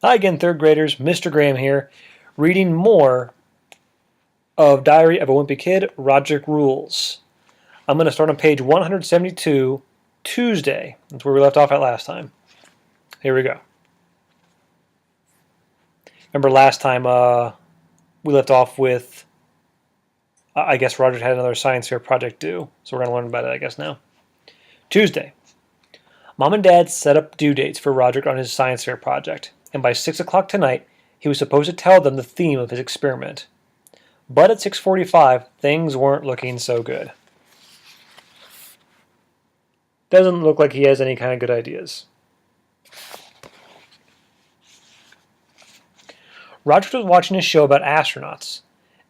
Hi again, third graders. Mr. Graham here, reading more of Diary of a Wimpy Kid, Roderick Rules. I'm going to start on page 172, Tuesday. That's where we left off at last time. Here we go. Remember last time we left off with, I guess Roderick had another science fair project due, so we're going to learn about it, I guess, now. Tuesday. Mom and Dad set up due dates for Roderick on his science fair project, and by 6 o'clock tonight, he was supposed to tell them the theme of his experiment. But at 6:45, things weren't looking so good. Doesn't look like he has any kind of good ideas. Roderick was watching a show about astronauts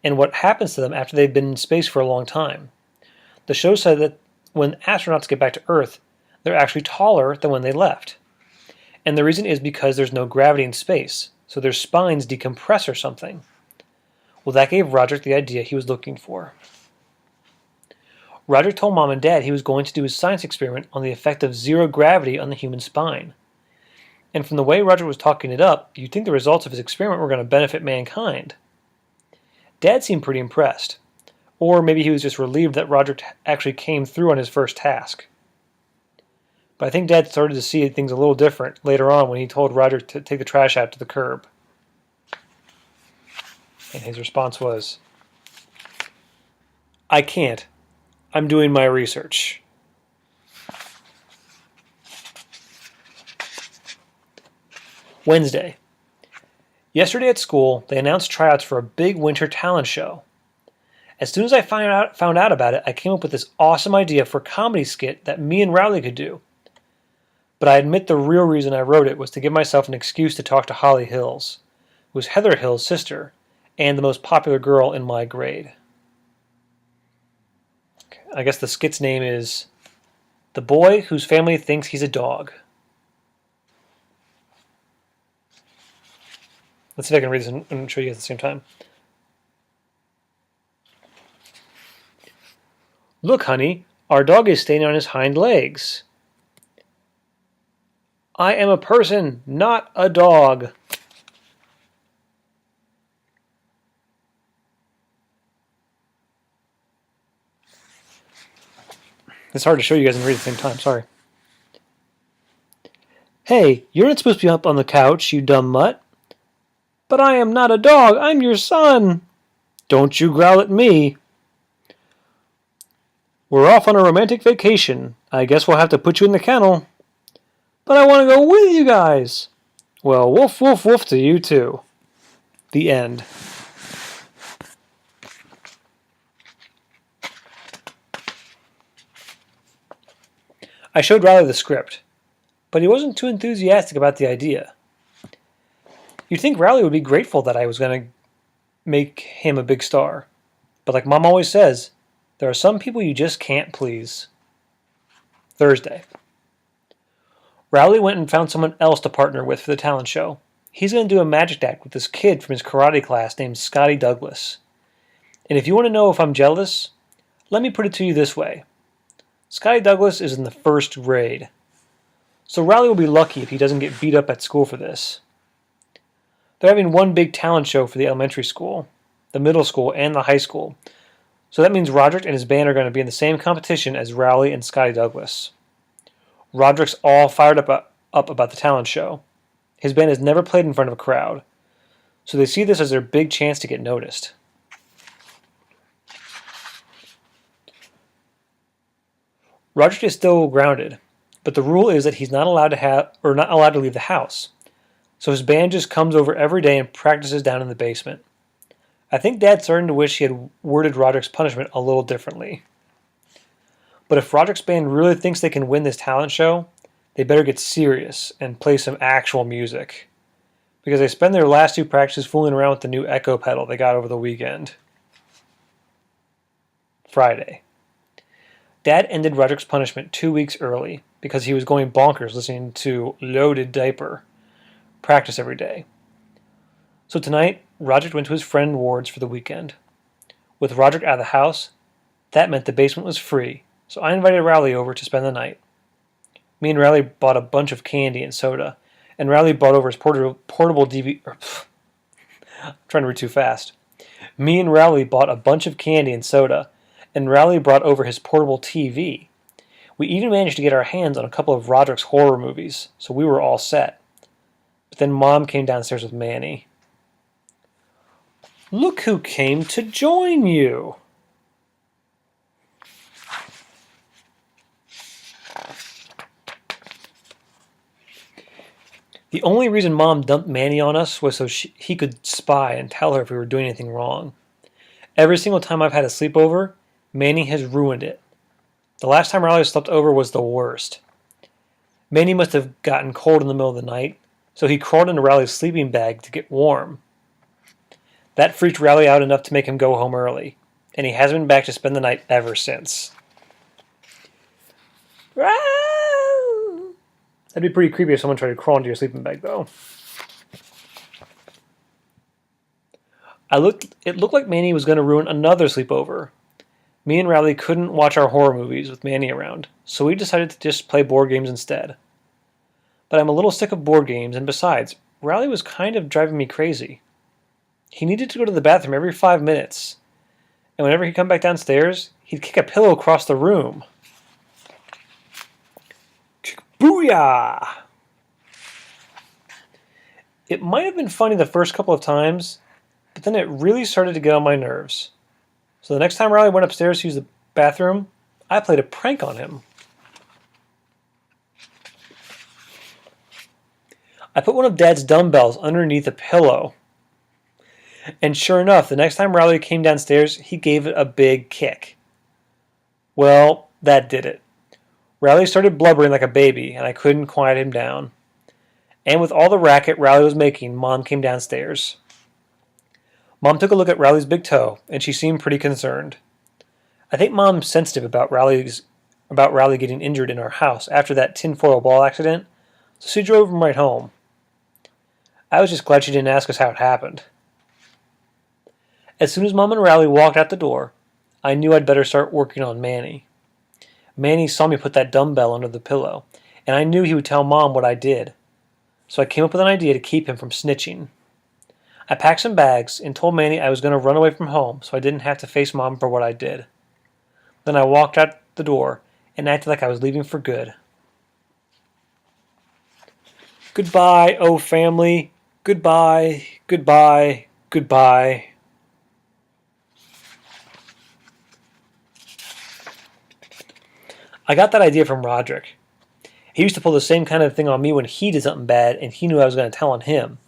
and what happens to them after they've been in space for a long time. The show said that when astronauts get back to Earth, they're actually taller than when they left. And the reason is because there's no gravity in space, so their spines decompress or something. Well, that gave Roderick the idea he was looking for. Roderick told Mom and Dad he was going to do his science experiment on the effect of zero gravity on the human spine. And from the way Roderick was talking it up, you'd think the results of his experiment were going to benefit mankind. Dad seemed pretty impressed. Or maybe he was just relieved that Roderick actually came through on his first task. But I think Dad started to see things a little different later on when he told Roderick to take the trash out to the curb. And his response was, "I can't. I'm doing my research." Wednesday. Yesterday at school, they announced tryouts for a big winter talent show. As soon as I found out about it, I came up with this awesome idea for a comedy skit that me and Rowley could do. But I admit the real reason I wrote it was to give myself an excuse to talk to Holly Hills, who was Heather Hills' sister and the most popular girl in my grade. Okay, I guess the skit's name is The Boy Whose Family Thinks He's a Dog. Let's see if I can read this and show you guys at the same time. "Look, honey, our dog is standing on his hind legs. I am a person, not a dog." It's hard to show you guys and read at the same time, sorry. "Hey, you're not supposed to be up on the couch, you dumb mutt." "But I am not a dog, I'm your son." "Don't you growl at me." "We're off on a romantic vacation. I guess we'll have to put you in the kennel." "But I want to go with you guys." "Well, woof, woof, woof to you too." The end. I showed Riley the script, but he wasn't too enthusiastic about the idea. You'd think Riley would be grateful that I was going to make him a big star, but like Mom always says, there are some people you just can't please. Thursday. Riley went and found someone else to partner with for the talent show. He's going to do a magic act with this kid from his karate class named Scotty Douglas. And if you want to know if I'm jealous, let me put it to you this way. Scotty Douglas is in the first grade. So Riley will be lucky if he doesn't get beat up at school for this. They're having one big talent show for the elementary school, the middle school, and the high school. So that means Roderick and his band are going to be in the same competition as Riley and Scotty Douglas. Roderick's all fired up about the talent show. His band has never played in front of a crowd, so they see this as their big chance to get noticed. Roderick is still grounded, but the rule is that he's not allowed to leave the house. So his band just comes over every day and practices down in the basement. I think Dad's starting to wish he had worded Roderick's punishment a little differently. But if Roderick's band really thinks they can win this talent show, they better get serious and play some actual music. Because they spend their last two practices fooling around with the new echo pedal they got over the weekend. Friday. Dad ended Roderick's punishment 2 weeks early because he was going bonkers listening to Loaded Diaper practice every day. So tonight, Roderick went to his friend Ward's for the weekend. With Roderick out of the house, that meant the basement was free, so I invited Riley over to spend the night. Me and Riley bought a bunch of candy and soda, and Riley brought over his portable DVD. I'm trying to read too fast. Me and Riley bought a bunch of candy and soda, and Riley brought over his portable TV. We even managed to get our hands on a couple of Roderick's horror movies, so we were all set. But then Mom came downstairs with Manny. Look who came to join you! The only reason Mom dumped Manny on us was so he could spy and tell her if we were doing anything wrong. Every single time I've had a sleepover, Manny has ruined it. The last time Riley slept over was the worst. Manny must have gotten cold in the middle of the night, so he crawled into Riley's sleeping bag to get warm. That freaked Riley out enough to make him go home early, and he hasn't been back to spend the night ever since. That'd be pretty creepy if someone tried to crawl into your sleeping bag, though. It looked like Manny was going to ruin another sleepover. Me and Riley couldn't watch our horror movies with Manny around, so we decided to just play board games instead. But I'm a little sick of board games, and besides, Riley was kind of driving me crazy. He needed to go to the bathroom every 5 minutes, and whenever he'd come back downstairs, he'd kick a pillow across the room. Booyah! It might have been funny the first couple of times, but then it really started to get on my nerves. So the next time Riley went upstairs to use the bathroom, I played a prank on him. I put one of Dad's dumbbells underneath a pillow. And sure enough, the next time Riley came downstairs, he gave it a big kick. Well, that did it. Riley started blubbering like a baby, and I couldn't quiet him down. And with all the racket Riley was making, Mom came downstairs. Mom took a look at Riley's big toe, and she seemed pretty concerned. I think Mom's sensitive about Riley getting injured in our house after that tinfoil ball accident, so she drove him right home. I was just glad she didn't ask us how it happened. As soon as Mom and Riley walked out the door, I knew I'd better start working on Manny. Manny saw me put that dumbbell under the pillow, and I knew he would tell Mom what I did. So I came up with an idea to keep him from snitching. I packed some bags and told Manny I was going to run away from home so I didn't have to face Mom for what I did. Then I walked out the door and acted like I was leaving for good. Goodbye, oh family. Goodbye, goodbye, goodbye. I got that idea from Roderick. He used to pull the same kind of thing on me when he did something bad and he knew I was going to tell on him.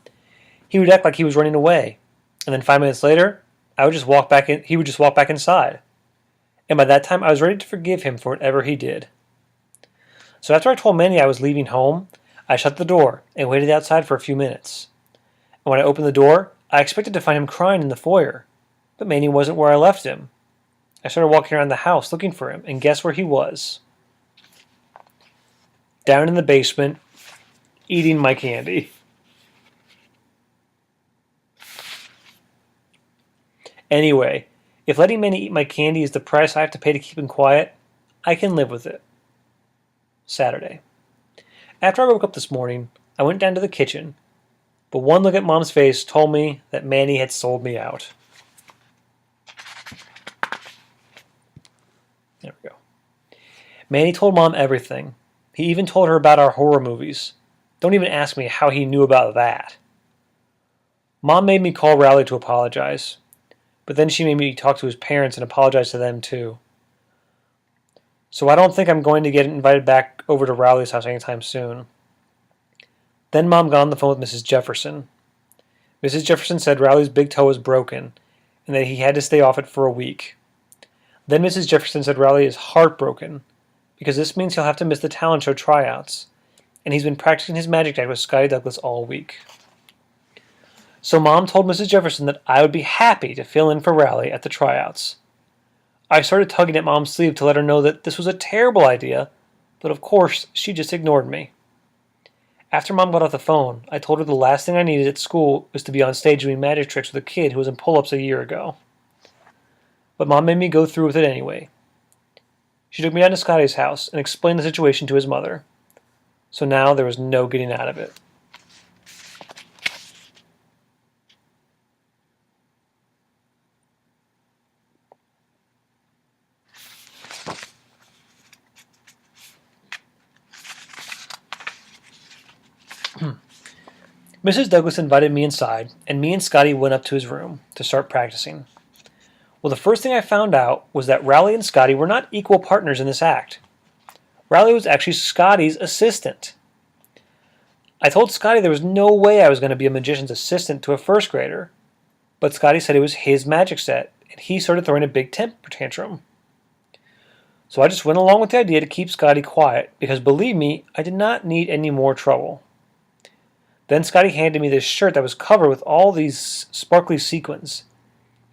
He would act like he was running away, and then 5 minutes later, he would just walk back inside. And by that time, I was ready to forgive him for whatever he did. So after I told Manny I was leaving home, I shut the door and waited outside for a few minutes. And when I opened the door, I expected to find him crying in the foyer, but Manny wasn't where I left him. I started walking around the house looking for him, and guess where he was? Down in the basement, eating my candy. Anyway, if letting Manny eat my candy is the price I have to pay to keep him quiet, I can live with it. Saturday. After I woke up this morning, I went down to the kitchen, but one look at Mom's face told me that Manny had sold me out. There we go. Manny told Mom everything. He even told her about our horror movies. Don't even ask me how he knew about that. Mom made me call Riley to apologize, but then she made me talk to his parents and apologize to them too. So I don't think I'm going to get invited back over to Riley's house anytime soon. Then Mom got on the phone with Mrs. Jefferson. Mrs. Jefferson said Riley's big toe was broken and that he had to stay off it for a week. Then Mrs. Jefferson said Riley is heartbroken because this means he'll have to miss the talent show tryouts, and he's been practicing his magic act with Scotty Douglas all week. So Mom told Mrs. Jefferson that I would be happy to fill in for Riley at the tryouts. I started tugging at Mom's sleeve to let her know that this was a terrible idea, but of course she just ignored me. After Mom got off the phone, I told her the last thing I needed at school was to be on stage doing magic tricks with a kid who was in pull-ups a year ago. But Mom made me go through with it anyway. She took me down to Scotty's house and explained the situation to his mother. So now there was no getting out of it. Mrs. Douglas invited me inside, and me and Scotty went up to his room to start practicing. Well, the first thing I found out was that Rowley and Scotty were not equal partners in this act. Rowley was actually Scotty's assistant. I told Scotty there was no way I was going to be a magician's assistant to a first grader, but Scotty said it was his magic set, and he started throwing a big temper tantrum. So I just went along with the idea to keep Scotty quiet, because believe me, I did not need any more trouble. Then Scotty handed me this shirt that was covered with all these sparkly sequins,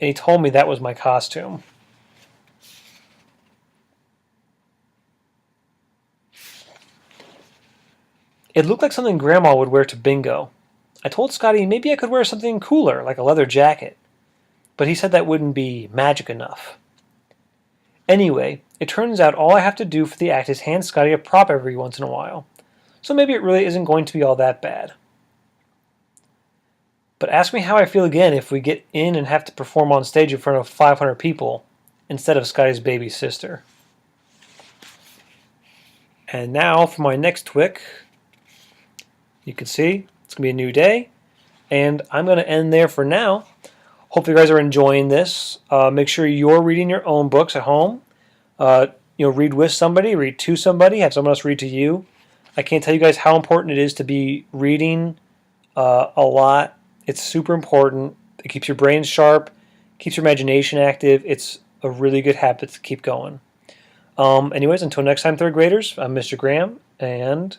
and he told me that was my costume. It looked like something Grandma would wear to bingo. I told Scotty maybe I could wear something cooler, like a leather jacket, but he said that wouldn't be magic enough. Anyway, it turns out all I have to do for the act is hand Scotty a prop every once in a while, so maybe it really isn't going to be all that bad. But ask me how I feel again if we get in and have to perform on stage in front of 500 people instead of Scotty's baby sister. And now for my next TWIC. You can see it's going to be a new day, and I'm going to end there for now. Hope you guys are enjoying this. Make sure you're reading your own books at home. Read with somebody, read to somebody, have someone else read to you. I can't tell you guys how important it is to be reading a lot. It's super important. It keeps your brain sharp, keeps your imagination active. It's a really good habit to keep going. Anyways, until next time, third graders, I'm Mr. Graham, and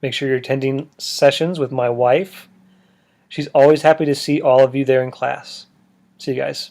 make sure you're attending sessions with my wife. She's always happy to see all of you there in class. See you guys.